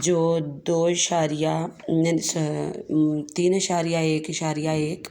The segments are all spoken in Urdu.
3.1.1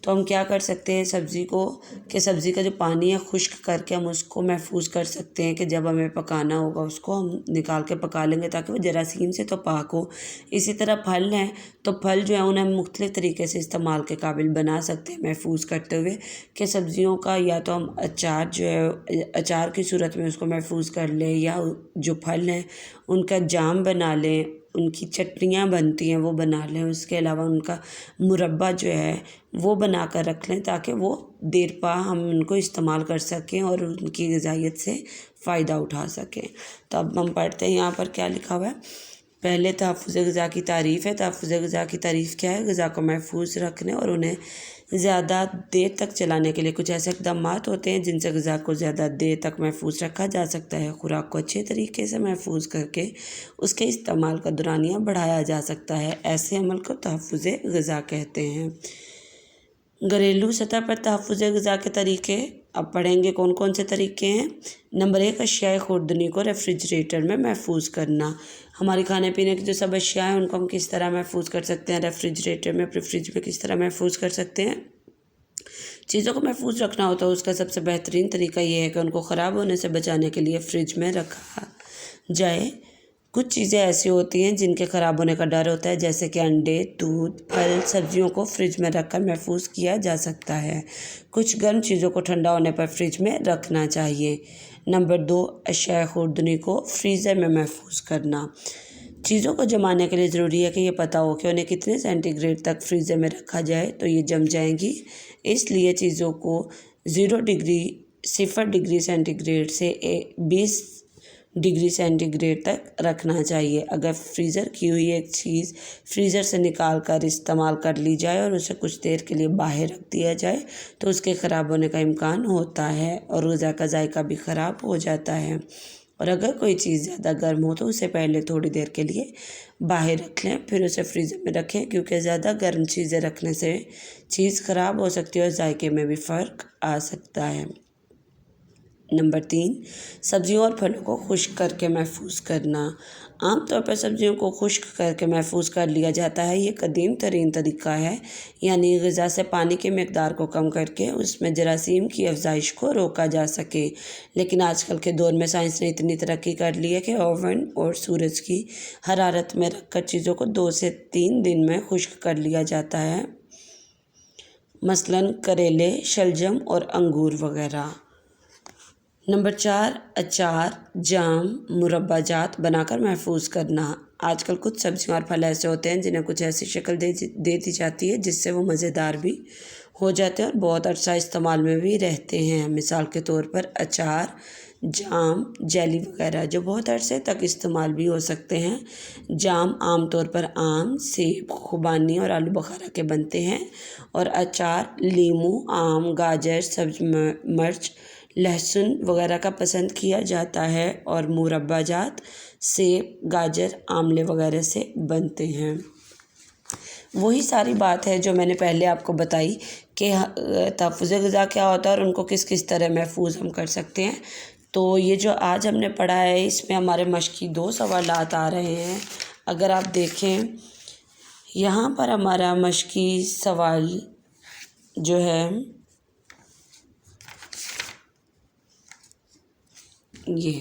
تو ہم کیا کر سکتے ہیں سبزی کا جو پانی ہے خشک کر کے ہم اس کو محفوظ کر سکتے ہیں کہ جب ہمیں پکانا ہوگا اس کو ہم نکال کے پکا لیں گے تاکہ وہ جراثیم سے تو پاک ہو۔ اسی طرح پھل ہیں تو پھل جو ہیں انہیں ہم مختلف طریقے سے استعمال کے قابل بنا سکتے ہیں محفوظ کرتے ہوئے کہ سبزیوں کا یا تو ہم اچار جو ہے اچار کی صورت میں اس کو محفوظ کر لیں، یا جو پھل ہیں ان کا جام بنا لیں، ان کی چٹنیاں بنتی ہیں وہ بنا لیں، اس کے علاوہ ان کا مربع جو ہے وہ بنا کر رکھ لیں تاکہ وہ دیر پا ہم ان کو استعمال کر سکیں اور ان کی غذائیت سے فائدہ اٹھا سکیں۔ تو اب ہم پڑھتے ہیں یہاں پر کیا لکھا ہوا ہے۔ پہلے تحفظ غذا کی تعریف ہے۔ تحفظ غذا کی تعریف کیا ہے؟ غذا کو محفوظ رکھنے اور انہیں زیادہ دیر تک چلانے کے لیے کچھ ایسے اقدامات ہوتے ہیں جن سے غذا کو زیادہ دیر تک محفوظ رکھا جا سکتا ہے۔ خوراک کو اچھے طریقے سے محفوظ کر کے اس کے استعمال کا دورانیہ بڑھایا جا سکتا ہے۔ ایسے عمل کو تحفظ غذا کہتے ہیں۔ گھریلو سطح پر تحفظ غذا کے طریقے اب پڑھیں گے کون کون سے طریقے ہیں۔ نمبر 1، اشیاء خوردنی کو ریفریجریٹر میں محفوظ کرنا۔ ہماری کھانے پینے کی جو سب اشیاء ہیں ان کو ہم کس طرح محفوظ کر سکتے ہیں؟ ریفریجریٹر میں، اپنے فریج میں کس طرح محفوظ کر سکتے ہیں؟ چیزوں کو محفوظ رکھنا ہوتا ہے اس کا سب سے بہترین طریقہ یہ ہے کہ ان کو خراب ہونے سے بچانے کے لیے فریج میں رکھا جائے۔ کچھ چیزیں ایسی ہوتی ہیں جن کے خراب ہونے کا ڈر ہوتا ہے، جیسے کہ انڈے، دودھ، پھل، سبزیوں کو فریج میں رکھ کر محفوظ کیا جا سکتا ہے۔ کچھ گرم چیزوں کو ٹھنڈا ہونے پر فریج میں رکھنا چاہیے۔ نمبر 2، اشیاء خوردنی کو فریزر میں محفوظ کرنا۔ چیزوں کو جمانے کے لیے ضروری ہے کہ یہ پتہ ہو کہ انہیں کتنے سینٹی گریڈ تک فریزر میں رکھا جائے تو یہ جم جائیں گی۔ اس لیے چیزوں کو 0 ڈگری سینٹی گریڈ سے 20 ڈگری سینٹی گریڈ تک رکھنا چاہیے۔ اگر فریزر کی ہوئی ایک چیز فریزر سے نکال کر استعمال کر لی جائے اور اسے کچھ دیر کے لیے باہر رکھ دیا جائے تو اس کے خراب ہونے کا امکان ہوتا ہے اور غذا کا ذائقہ بھی خراب ہو جاتا ہے۔ اور اگر کوئی چیز زیادہ گرم ہو تو اسے پہلے تھوڑی دیر کے لیے باہر رکھ لیں، پھر اسے فریزر میں رکھیں، کیونکہ زیادہ گرم چیزیں رکھنے سے چیز خراب ہو سکتی ہے اور ذائقے میں بھی فرق آ سکتا ہے۔ نمبر 3، سبزیوں اور پھلوں کو خشک کر کے محفوظ کرنا۔ عام طور پر سبزیوں کو خشک کر کے محفوظ کر لیا جاتا ہے۔ یہ قدیم ترین طریقہ ہے، یعنی غذا سے پانی کی مقدار کو کم کر کے اس میں جراثیم کی افزائش کو روکا جا سکے۔ لیکن آج کل کے دور میں سائنس نے اتنی ترقی کر لی ہے کہ اوون اور سورج کی حرارت میں رکھ کر چیزوں کو 2 سے 3 دن میں خشک کر لیا جاتا ہے، مثلاً کریلے، شلجم اور انگور وغیرہ۔ نمبر 4، اچار، جام، مربع جات بنا کر محفوظ کرنا۔ آج کل کچھ سبزیاں اور پھل ایسے ہوتے ہیں جنہیں کچھ ایسی شکل دے دی جاتی ہے جس سے وہ مزیدار بھی ہو جاتے ہیں اور بہت عرصہ استعمال میں بھی رہتے ہیں۔ مثال کے طور پر اچار، جام، جیلی وغیرہ جو بہت عرصے تک استعمال بھی ہو سکتے ہیں۔ جام عام طور پر آم، سیب، خوبانی اور آلو بخارا کے بنتے ہیں، اور اچار لیموں، آم، گاجر، سبز مرچ، لہسن وغیرہ کا پسند کیا جاتا ہے، اور مربع جات سیب، گاجر، آملے وغیرہ سے بنتے ہیں۔ وہی ساری بات ہے جو میں نے پہلے آپ کو بتائی کہ تحفظ غذا کیا ہوتا ہے اور ان کو کس کس طرح محفوظ ہم کر سکتے ہیں۔ تو یہ جو آج ہم نے پڑھا ہے اس میں ہمارے مشقی 2 سوالات آ رہے ہیں۔ اگر آپ دیکھیں یہاں پر ہمارا مشقی سوال جو ہے یہ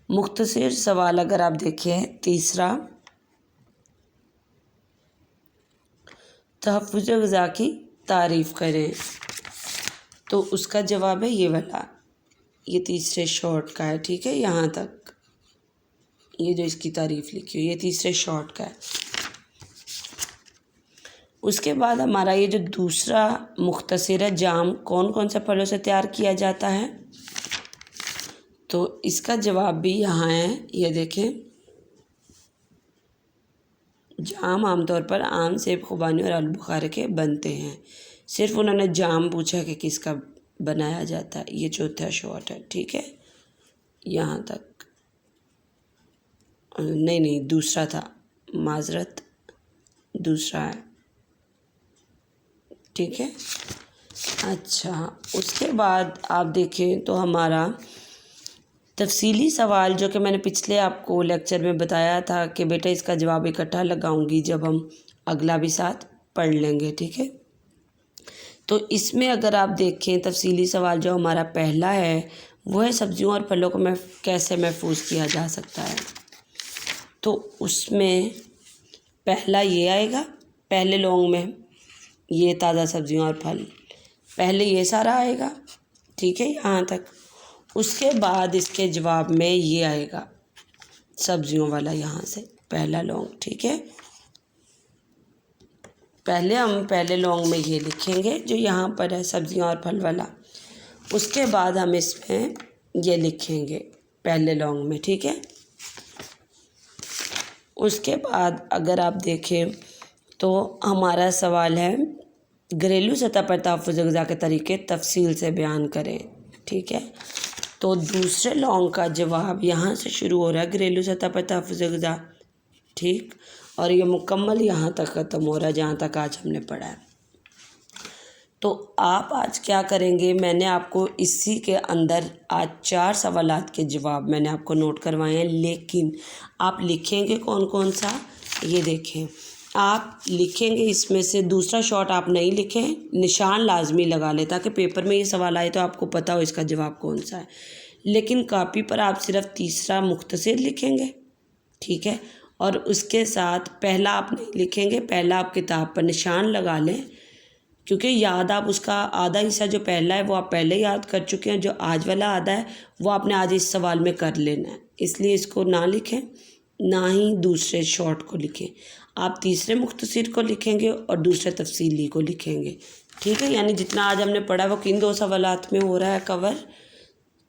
مختصر سوال اگر آپ دیکھیں، تیسرا، تحفظ غذا کی تعریف کریں، تو اس کا جواب ہے یہ والا، یہ تیسرے شارٹ کا ہے، ٹھیک ہے، یہاں تک یہ جو اس کی تعریف لکھی ہوئی یہ تیسرے شارٹ کا ہے۔ اس کے بعد ہمارا یہ جو دوسرا مختصر ہے، جام کون کون سے پھلوں سے تیار کیا جاتا ہے، تو اس کا جواب بھی یہاں ہے، یہ دیکھیں، جام عام طور پر آم، سیب، خوبانی اور آلو بخارے کے بنتے ہیں۔ صرف انہوں نے جام پوچھا کہ کس کا بنایا جاتا ہے، یہ چوتھا شارٹ ہے، ٹھیک ہے، یہاں تک نہیں دوسرا تھا، معذرت، دوسرا ہے، ٹھیک ہے۔ اچھا، اس کے بعد آپ دیکھیں تو ہمارا تفصیلی سوال جو کہ میں نے پچھلے آپ کو لیکچر میں بتایا تھا کہ بیٹا اس کا جواب اکٹھا لگاؤں گی جب ہم اگلا بھی ساتھ پڑھ لیں گے، ٹھیک ہے۔ تو اس میں اگر آپ دیکھیں تفصیلی سوال جو ہمارا پہلا ہے وہ ہے سبزیوں اور پھلوں کو کیسے محفوظ کیا جا سکتا ہے۔ تو اس میں پہلا یہ آئے گا، پہلے لونگ میں یہ تازہ سبزیوں اور پھل، پہلے یہ سارا آئے گا، ٹھیک ہے، یہاں تک۔ اس کے بعد اس کے جواب میں یہ آئے گا سبزیوں والا، یہاں سے پہلا لونگ، ٹھیک ہے۔ پہلے ہم پہلے لونگ میں یہ لکھیں گے جو یہاں پر ہے سبزیاں اور پھل والا، اس کے بعد ہم اس میں یہ لکھیں گے پہلے لونگ میں، ٹھیک ہے۔ اس کے بعد اگر آپ دیکھیں تو ہمارا سوال ہے گھریلو سطح پر تحفظ غذا کے طریقے تفصیل سے بیان کریں، ٹھیک ہے۔ تو دوسرے لونگ کا جواب یہاں سے شروع ہو رہا ہے، گھریلو سطح پر تحفظ غذا، ٹھیک، اور یہ مکمل یہاں تک ختم ہو رہا ہے جہاں تک آج ہم نے پڑھا ہے۔ تو آپ آج کیا کریں گے، میں نے آپ کو اسی کے اندر آج 4 سوالات کے جواب میں نے آپ کو نوٹ کروائے ہیں، لیکن آپ لکھیں گے کون کون سا، یہ دیکھیں آپ لکھیں گے اس میں سے دوسرا شارٹ آپ نہیں لکھیں، نشان لازمی لگا لیں تاکہ پیپر میں یہ سوال آئے تو آپ کو پتہ ہو اس کا جواب کون سا ہے، لیکن کاپی پر آپ صرف تیسرا مختصر لکھیں گے، ٹھیک ہے، اور اس کے ساتھ پہلا آپ نہیں لکھیں گے، پہلا آپ کتاب پر نشان لگا لیں، کیونکہ یاد آپ اس کا آدھا حصہ جو پہلا ہے وہ آپ پہلے یاد کر چکے ہیں، جو آج والا آدھا ہے وہ آپ نے آج اس سوال میں کر لینا ہے، اس لیے اس کو نہ لکھیں، نہ ہی دوسرے شارٹ کو لکھیں، آپ تیسرے مختصر کو لکھیں گے اور دوسرے تفصیلی کو لکھیں گے، ٹھیک ہے۔ یعنی جتنا آج ہم نے پڑھا وہ کن 2 سوالات میں ہو رہا ہے کور،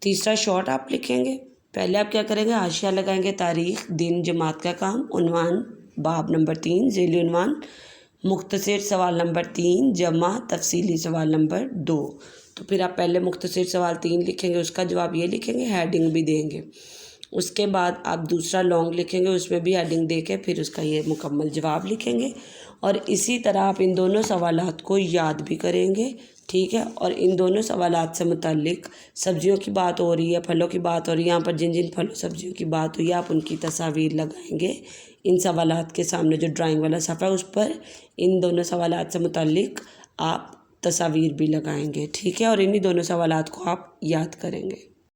تیسرا شارٹ آپ لکھیں گے، پہلے آپ کیا کریں گے، حاشیہ لگائیں گے، تاریخ، دن، جماعت کا کام، عنوان، باب نمبر 3، ذیلی عنوان، مختصر سوال نمبر 3 جمع تفصیلی سوال نمبر 2۔ تو پھر آپ پہلے مختصر سوال 3 لکھیں گے، اس کا جواب یہ لکھیں گے، ہیڈنگ بھی دیں گے، اس کے بعد آپ دوسرا لانگ لکھیں گے، اس میں بھی ہیڈنگ دے کے پھر اس کا یہ مکمل جواب لکھیں گے، اور اسی طرح آپ ان دونوں سوالات کو یاد بھی کریں گے، ٹھیک ہے۔ اور ان دونوں سوالات سے متعلق سبزیوں کی بات ہو رہی ہے، پھلوں کی بات ہو رہی ہے، یہاں پر جن جن پھلوں سبزیوں کی بات ہوئی ہے آپ ان کی تصاویر لگائیں گے ان سوالات کے سامنے، جو ڈرائنگ والا صفحہ ہے اس پر ان دونوں سوالات سے متعلق آپ تصاویر بھی لگائیں گے، ٹھیک ہے، اور انہی دونوں سوالات کو آپ یاد کریں گے۔